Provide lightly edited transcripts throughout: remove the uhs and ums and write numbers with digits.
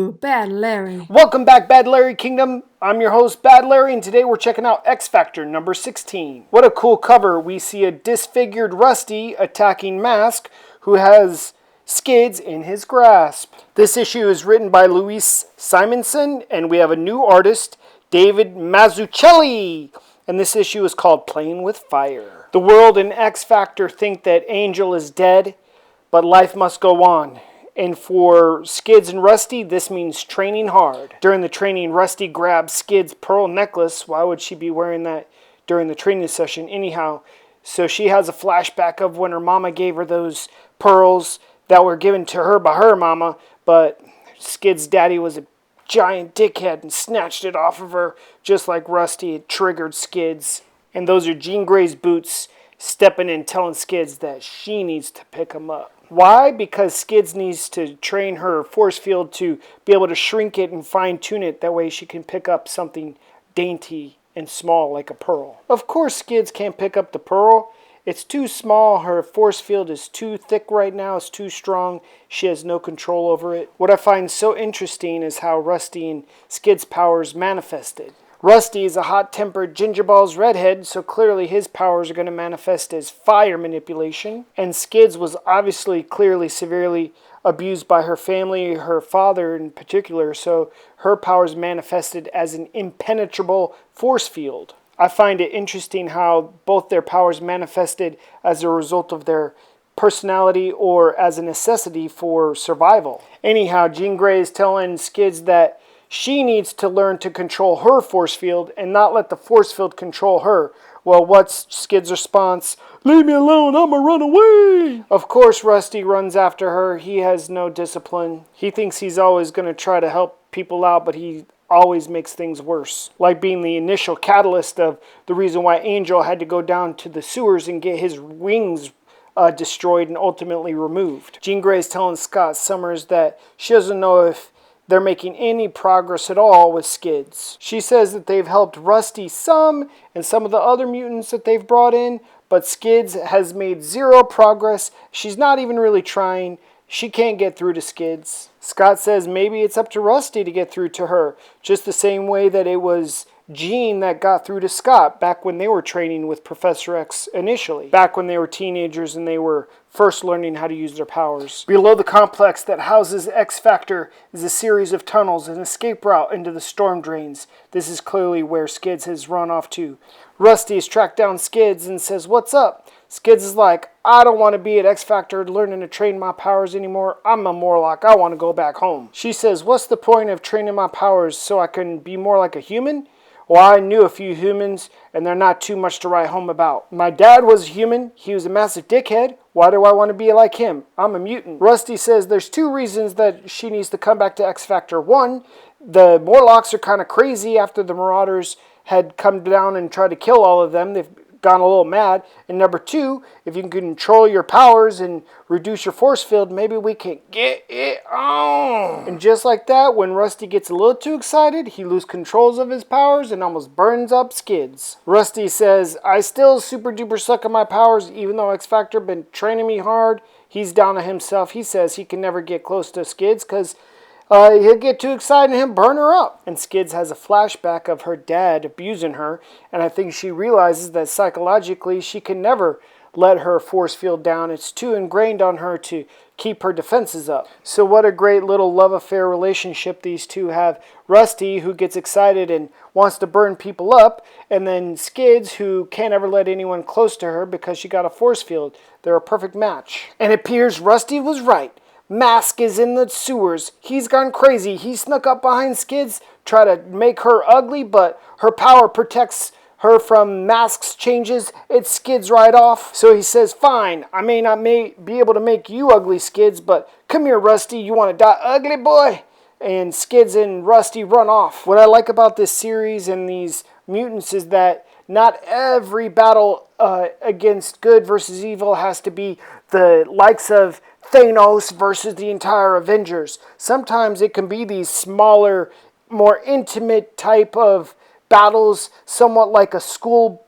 Ooh, Bad Larry. Welcome back, Bad Larry Kingdom. I'm your host, Bad Larry, and today we're checking out X Factor number 16. What a cool cover. We see a disfigured Rusty attacking Mask, who has Skids in his grasp. This issue is written by Luis Simonson, and we have a new artist, David Mazzucchelli. And this issue is called Playing with Fire. The world and X Factor think that Angel is dead, but life must go on. And for Skids and Rusty, this means training hard. During the training, Rusty grabs Skids' pearl necklace. Why would she be wearing that during the training session anyhow? So she has a flashback of when her mama gave her those pearls that were given to her by her mama, but Skids' daddy was a giant dickhead and snatched it off of her, just like Rusty had triggered Skids. And those are Jean Grey's boots stepping in, telling Skids that she needs to pick them up. Why? Because Skids needs to train her force field to be able to shrink it and fine-tune it. That way she can pick up something dainty and small like a pearl. Of course Skids can't pick up the pearl. It's too small. Her force field is too thick right now. It's too strong. She has no control over it. What I find so interesting is how Rusty and Skids' powers manifested. Rusty is a hot-tempered gingerball's redhead, so clearly his powers are going to manifest as fire manipulation. And Skids was obviously clearly severely abused by her family, her father in particular, so her powers manifested as an impenetrable force field. I find it interesting how both their powers manifested as a result of their personality or as a necessity for survival. Anyhow, Jean Grey is telling Skids that she needs to learn to control her force field and not let the force field control her. Well, what's Skids' response? Leave me alone, I'ma run away! Of course Rusty runs after her. He has no discipline. He thinks he's always going to try to help people out, but he always makes things worse. Like being the initial catalyst of the reason why Angel had to go down to the sewers and get his wings destroyed and ultimately removed. Jean Grey is telling Scott Summers that she doesn't know if they're making any progress at all with Skids. She says that they've helped Rusty some and some of the other mutants that they've brought in, but Skids has made zero progress. She's not even really trying. She can't get through to Skids. Scott says maybe it's up to Rusty to get through to her, just the same way that it was Jean that got through to Scott back when they were training with Professor X initially, back when they were teenagers and they were first learning how to use their powers. Below the complex that houses X Factor is a series of tunnels, an escape route into the storm drains. This is clearly where Skids has run off to. Rusty has tracked down Skids and says, "What's up?" Skids is like, "I don't want to be at X Factor learning to train my powers anymore. I'm a MORLOK. I want to go back home." She says, "What's the point of training my powers so I can be more like a human?" Well, I knew a few humans, and they're not too much to write home about. My dad was a human. He was a massive dickhead. Why do I want to be like him? I'm a mutant. Rusty says there's two reasons that she needs to come back to X Factor. One, the MORLOKs are kind of crazy after the Marauders had come down and tried to kill all of them. They've gone a little mad. And number two, if you can control your powers and reduce your force field, maybe we can get it on. And just like that, when Rusty gets a little too excited, he loses controls of his powers and almost burns up Skids. Rusty says, "I still super duper suck at my powers, even though X Factor been training me hard." He's down on himself. He says he can never get close to Skids because he'll get too excited and he'll burn her up. And Skids has a flashback of her dad abusing her, and I think she realizes that psychologically she can never let her force field down. It's too ingrained on her to keep her defenses up. So what a great little love affair relationship these two have. Rusty, who gets excited and wants to burn people up, and then Skids, who can't ever let anyone close to her because she got a force field. They're a perfect match. And it appears Rusty was right. Mask is in the sewers. He's gone crazy. He snuck up behind Skids, try to make her ugly, but her power protects her from Mask's changes. It skids right off. So he says, "Fine, I may not be able to make you ugly, Skids, but come here, Rusty. You want to die ugly, boy?" And Skids and Rusty run off. What I like about this series and these mutants is that not every battle against good versus evil has to be the likes of Thanos versus the entire Avengers. Sometimes it can be these smaller, more intimate type of battles, somewhat like a school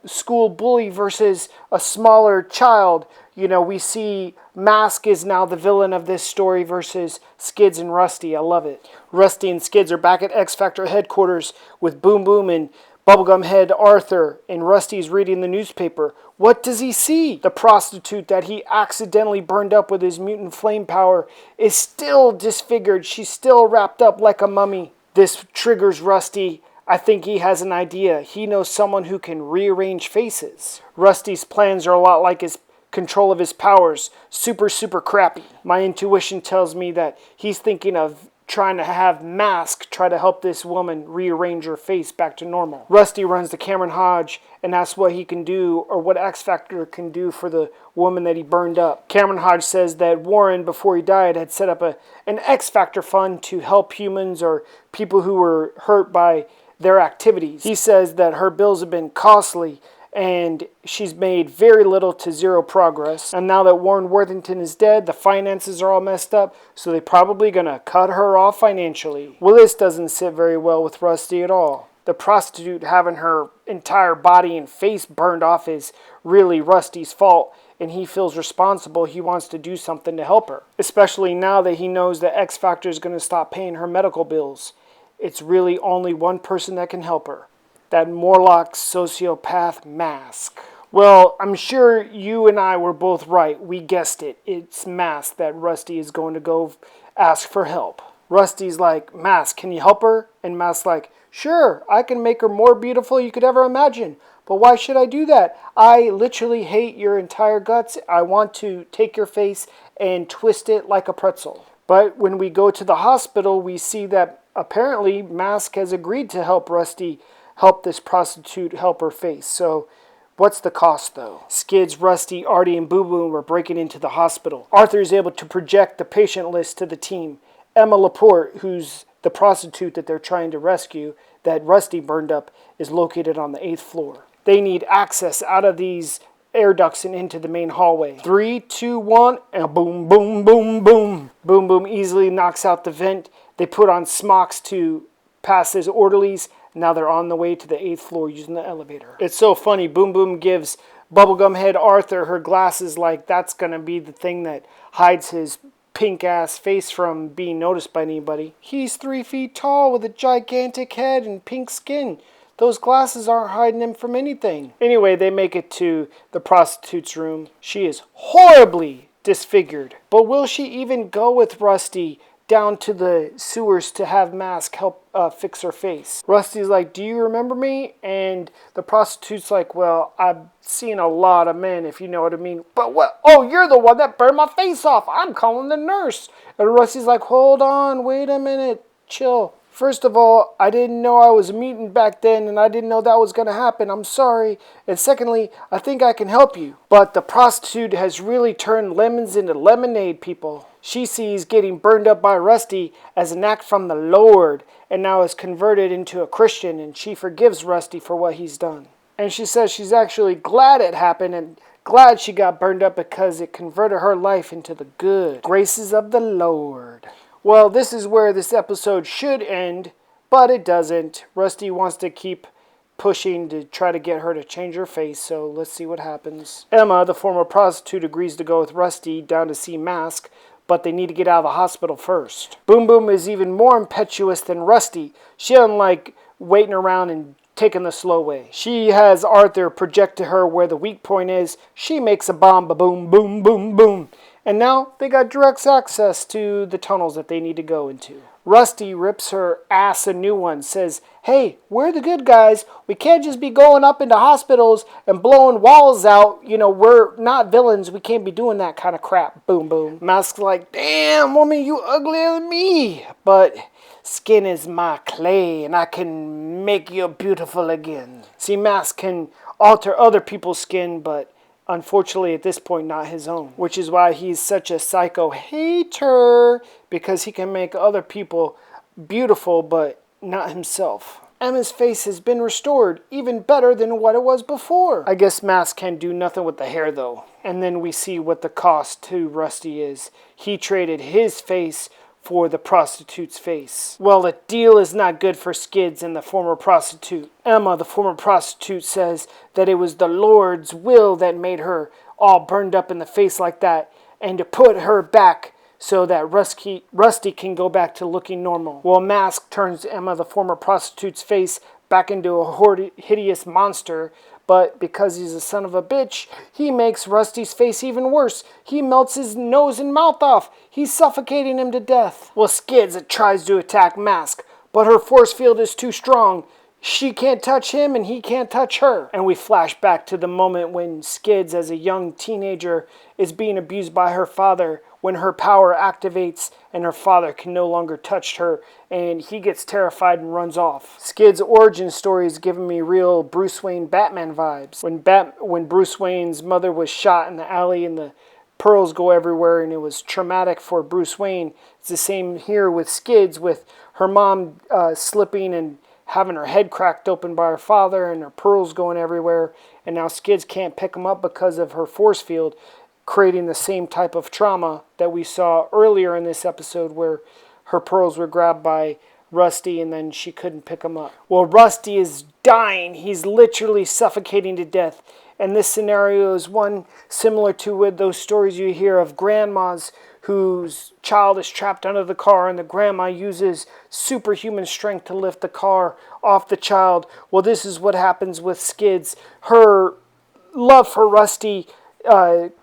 bully versus a smaller child. You know, we see Mask is now the villain of this story versus Skids and Rusty. I love it. Rusty and Skids are back at X Factor headquarters with Boom Boom and Bubblegum Head Arthur, and Rusty's reading the newspaper. What does he see? The prostitute that he accidentally burned up with his mutant flame power is still disfigured. She's still wrapped up like a mummy. This triggers Rusty. I think he has an idea. He knows someone who can rearrange faces. Rusty's plans are a lot like his control of his powers. Super crappy. My intuition tells me that he's thinking of trying to have Mask try to help this woman rearrange her face back to normal. Rusty runs to Cameron Hodge and asks what he can do, or what X Factor can do for the woman that he burned up. Cameron Hodge says that Warren, before he died, had set up an X Factor fund to help humans or people who were hurt by their activities. He says that her bills have been costly and she's made very little to zero progress. And now that Warren Worthington is dead, the finances are all messed up, so they're probably going to cut her off financially. Well, this doesn't sit very well with Rusty at all. The prostitute having her entire body and face burned off is really Rusty's fault, and he feels responsible. He wants to do something to help her, especially now that he knows that X Factor is going to stop paying her medical bills. It's really only one person that can help her. That MORLOK sociopath Mask. Well, I'm sure you and I were both right. We guessed it. It's Mask that Rusty is going to go ask for help. Rusty's like, Mask, can you help her? And Mask's like, sure, I can make her more beautiful than you could ever imagine. But why should I do that? I literally hate your entire guts. I want to take your face and twist it like a pretzel. But when we go to the hospital, we see that apparently Mask has agreed to help Rusty help this prostitute help her face. So what's the cost though? Skids, Rusty, Artie, and Boo Boo were breaking into the hospital. Arthur is able to project the patient list to the team. Emma Laporte, who's the prostitute that they're trying to rescue, that Rusty burned up, is located on the 8th floor. They need access out of these air ducts and into the main hallway. 3, 2, 1, and boom, boom, boom, boom. Boom Boom easily knocks out the vent. They put on smocks to pass as orderlies. Now they're on the way to the 8th floor using the elevator. It's so funny. Boom Boom gives Bubblegum Head Arthur her glasses like that's going to be the thing that hides his pink-ass face from being noticed by anybody. He's 3 feet tall with a gigantic head and pink skin. Those glasses aren't hiding him from anything. Anyway, they make it to the prostitute's room. She is horribly disfigured. But will she even go with Rusty down to the sewers to have Mask help fix her face? Rusty's like, do you remember me? And the prostitute's like, well, I've seen a lot of men, if you know what I mean. But what? Oh, you're the one that burned my face off. I'm calling the nurse. And Rusty's like, hold on, wait a minute, chill. First of all, I didn't know I was a mutant back then, and I didn't know that was going to happen. I'm sorry. And secondly, I think I can help you. But the prostitute has really turned lemons into lemonade, people. She sees getting burned up by Rusty as an act from the Lord, and now is converted into a Christian, and she forgives Rusty for what he's done. And she says she's actually glad it happened, and glad she got burned up because it converted her life into the good graces of the Lord. Well, this is where this episode should end, but it doesn't. Rusty wants to keep pushing to try to get her to change her face, so let's see what happens. Emma, the former prostitute, agrees to go with Rusty down to see Mask, but they need to get out of the hospital first. Boom Boom is even more impetuous than Rusty. She doesn't like waiting around and taking the slow way. She has Arthur project to her where the weak point is. She makes a bomb, ba-boom, boom, boom, boom. And now they got direct access to the tunnels that they need to go into. Rusty rips her ass a new one, says, hey, we're the good guys. We can't just be going up into hospitals and blowing walls out. You know, we're not villains. We can't be doing that kind of crap. Boom, boom. Mask's like, damn, woman, you uglier than me. But skin is my clay, and I can make you beautiful again. See, Mask can alter other people's skin, but unfortunately, at this point, not his own. Which is why he's such a psycho hater, because he can make other people beautiful, but not himself. Emma's face has been restored, even better than what it was before. I guess Mask can do nothing with the hair, though. And then we see what the cost to Rusty is. He traded his face for the prostitute's face. Well, the deal is not good for Skids and the former prostitute. Emma, the former prostitute, says that it was the Lord's will that made her all burned up in the face like that, and to put her back so that Rusty can go back to looking normal. Well, Mask turns Emma, the former prostitute's face, back into a hideous monster, but because he's a son of a bitch, he makes Rusty's face even worse. He melts his nose and mouth off. He's suffocating him to death. Well, Skids tries to attack Mask, but her force field is too strong. She can't touch him and he can't touch her. And we flash back to the moment when Skids, as a young teenager, is being abused by her father, when her power activates and her father can no longer touch her, and he gets terrified and runs off. Skids' origin story is giving me real Bruce Wayne Batman vibes. When Bruce Wayne's mother was shot in the alley and the pearls go everywhere and it was traumatic for Bruce Wayne, it's the same here with Skids, with her mom slipping and having her head cracked open by her father and her pearls going everywhere, and now Skids can't pick them up because of her force field, creating the same type of trauma that we saw earlier in this episode where her pearls were grabbed by Rusty and then she couldn't pick them up. Well, Rusty is dying. He's literally suffocating to death. And this scenario is one similar to with those stories you hear of grandmas whose child is trapped under the car and the grandma uses superhuman strength to lift the car off the child. Well, this is what happens with Skids. Her love for Rusty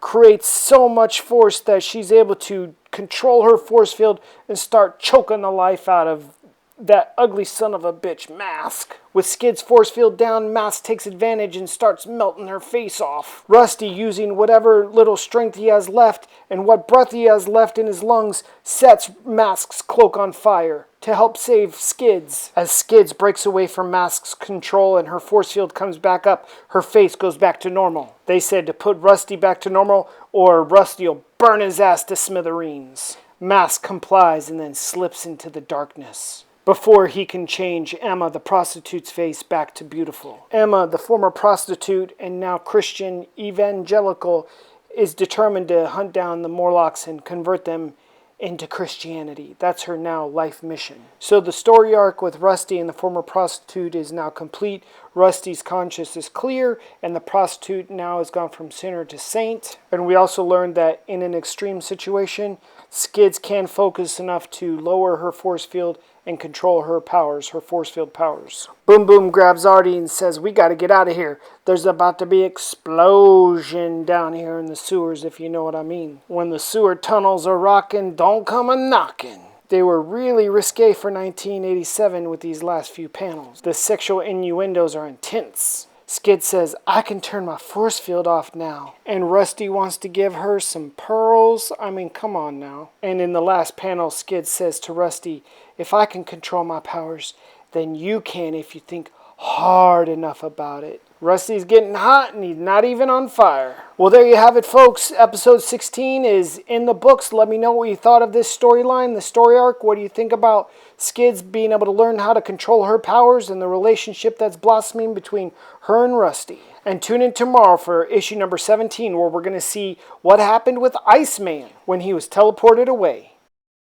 creates so much force that she's able to control her force field and start choking the life out of that ugly son of a bitch, Mask. With Skids' force field down, Mask takes advantage and starts melting her face off. Rusty, using whatever little strength he has left and what breath he has left in his lungs, sets Mask's cloak on fire to help save Skids. As Skids breaks away from Mask's control and her force field comes back up, her face goes back to normal. They said to put Rusty back to normal or Rusty will burn his ass to smithereens. Mask complies and then slips into the darkness before he can change Emma, the prostitute's face, back to beautiful. Emma, the former prostitute and now Christian evangelical, is determined to hunt down the Morlocks and convert them into Christianity. That's her now life mission. So the story arc with Rusty and the former prostitute is now complete. Rusty's conscience is clear, and the prostitute now has gone from sinner to saint. And we also learned that in an extreme situation, Skids can focus enough to lower her force field and control her powers, her force field powers. Boom Boom grabs Artie and says, we gotta get out of here. There's about to be explosion down here in the sewers, if you know what I mean. When the sewer tunnels are rocking, don't come a-knocking. They were really risque for 1987 with these last few panels. The sexual innuendos are intense. Skid says, I can turn my force field off now. And Rusty wants to give her some pearls. I mean, come on now. And in the last panel, Skid says to Rusty, if I can control my powers, then you can if you think hard enough about it. Rusty's getting hot and he's not even on fire. Well, there you have it, folks. Episode 16 is in the books. Let me know what you thought of this storyline, the story arc. What do you think about Skids being able to learn how to control her powers and the relationship that's blossoming between her and Rusty? And tune in tomorrow for issue number 17, where we're going to see what happened with Iceman when he was teleported away.